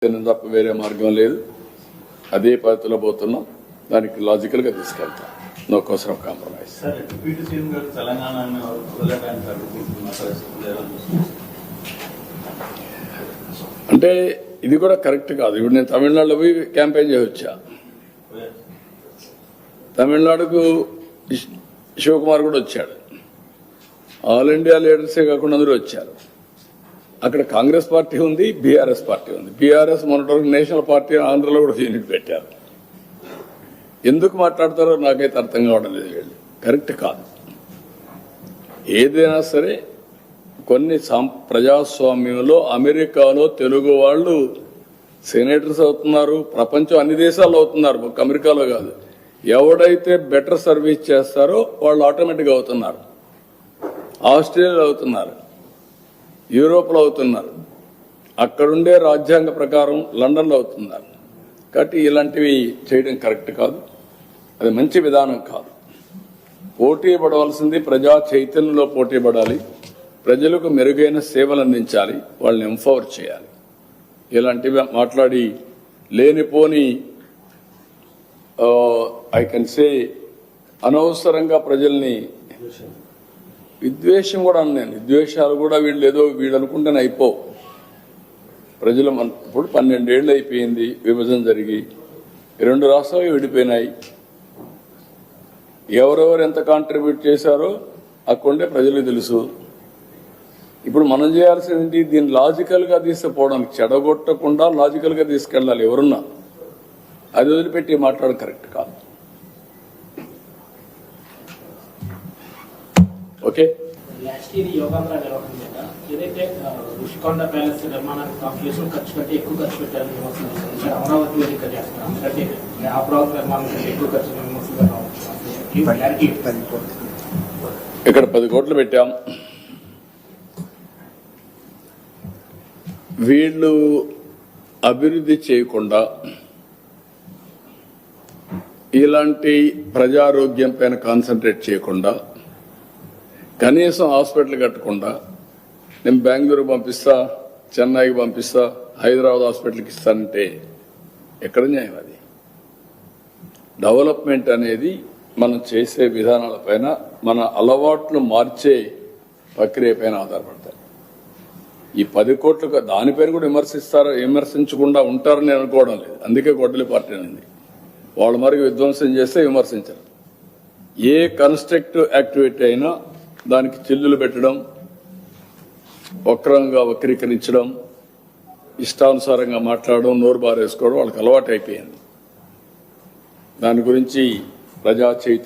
తప్ప వేరే మార్గం లేదు. అదే పద్ధతిలో పోతున్నాం. దానికి లాజికల్ గా తీసుకెళ్తాం. నో కోసరం కాంప్రమైజ్. అంటే ఇది కూడా కరెక్ట్ కాదు. ఇప్పుడు నేను తమిళనాడులో పోయి క్యాంపెయిన్ చేయవచ్చా? తమిళనాడుకు శివకుమార్ కూడా వచ్చాడు. ఆల్ ఇండియా లీడర్సే కాకుండా అందరూ వచ్చారు. అక్కడ కాంగ్రెస్ పార్టీ ఉంది, బీఆర్ఎస్ పార్టీ ఉంది. బీఆర్ఎస్ మొన్నటి నేషనల్ పార్టీ ఆంధ్రలో కూడా యూనిట్ పెట్టారు. ఎందుకు మాట్లాడతారో నాకైతే అర్థం కావడం లేదు. వీళ్ళు కరెక్ట్ కాదు. ఏదైనా సరే కొన్ని ప్రజాస్వామ్యంలో అమెరికాలో తెలుగు వాళ్ళు సెనేటర్స్ అవుతున్నారు. ప్రపంచం అన్ని దేశాల్లో అవుతున్నారు, ఒక అమెరికాలో కాదు. ఎవడైతే బెటర్ సర్వీస్ చేస్తారో వాళ్ళు ఆటోమేటిక్గా అవుతున్నారు. ఆస్ట్రేలియాలో అవుతున్నారు, యూరోప్లో అవుతున్నారు, అక్కడుండే రాజ్యాంగ ప్రకారం లండన్లో అవుతున్నారు. కాబట్టి ఇలాంటివి చేయడం కరెక్ట్ కాదు. అది మంచి విధానం కాదు. పోటీ పడవలసింది ప్రజా చైతన్యంలో పోటీ పడాలి. ప్రజలకు మెరుగైన సేవలు అందించాలి, వాళ్ళని ఎంపవర్ చేయాలి. ఇలాంటివి మాట్లాడి లేనిపోని ఐ కెన్ సే అనవసరంగా ప్రజల్ని విద్వేషం కూడా అన్నాను. విద్వేషాలు కూడా వీళ్ళు అనుకుంటేనే అయిపోవు. ప్రజలు ఇప్పుడు 12 ఏళ్ళు అయిపోయింది విభజన జరిగి, 2 రాష్ట్రాలు విడిపోయినాయి. ఎవరెవరు ఎంత కాంట్రిబ్యూట్ చేశారో అక్కడే ప్రజలకు తెలుసు. ఇప్పుడు మనం చేయాల్సింది దీన్ని లాజికల్ గా తీసుకుపోవడానికి, చెడగొట్టకుండా లాజికల్ గా తీసుకెళ్ళాలి. ఎవరున్నా అది వదిలిపెట్టి మాట్లాడడం కరెక్ట్ కాదు. ఓకే, ఏదైతే ఋషికొండ ప్యాలెస్ నిర్మాణానికి కాంప్లెక్స్ ఖర్చు పెట్టి ఎక్కువ ఖర్చు పెట్టాలని విమర్శలు, అమరావతి వేదిక చేస్తున్నాం అంటే అమరావతి నిర్మాణానికి ఎక్కువ ఖర్చు ఇక్కడ 10 కోట్లు పెట్టాం. వీళ్ళు అభివృద్ధి చేయకుండా ఇలాంటి ప్రజారోగ్యం పైన కాన్సన్ట్రేట్ చేయకుండా, కనీసం హాస్పిటల్ కట్టకుండా, నేను బెంగళూరు పంపిస్తా, చెన్నైకి పంపిస్తా, హైదరాబాద్ హాస్పిటల్కి ఇస్తానంటే ఎక్కడ న్యాయం? అది డెవలప్మెంట్ అనేది మనం చేసే విధానాలపైన, మన అలవాట్లు మార్చే ప్రక్రియ పైన ఆధారపడతాయి. ఈ 10 కోట్లు దానిపైన కూడా విమర్శించకుండా ఉంటారని నేను అనుకోవడం లేదు. అందుకే గొడ్డలి పార్టీ ఉంది. వాళ్ళ మరికి విధ్వంసం చేస్తే విమర్శించరు. ఏ కన్స్ట్రక్టివ్ యాక్టివిటీ అయినా దానికి చిల్లులు పెట్టడం, వక్రంగా వక్రీకరించడం, ఇష్టానుసారంగా మాట్లాడడం, నోరు బారేసుకోవడం వాళ్ళకి అలవాటు అయిపోయింది. దాని గురించి ప్రజా చైతన్యం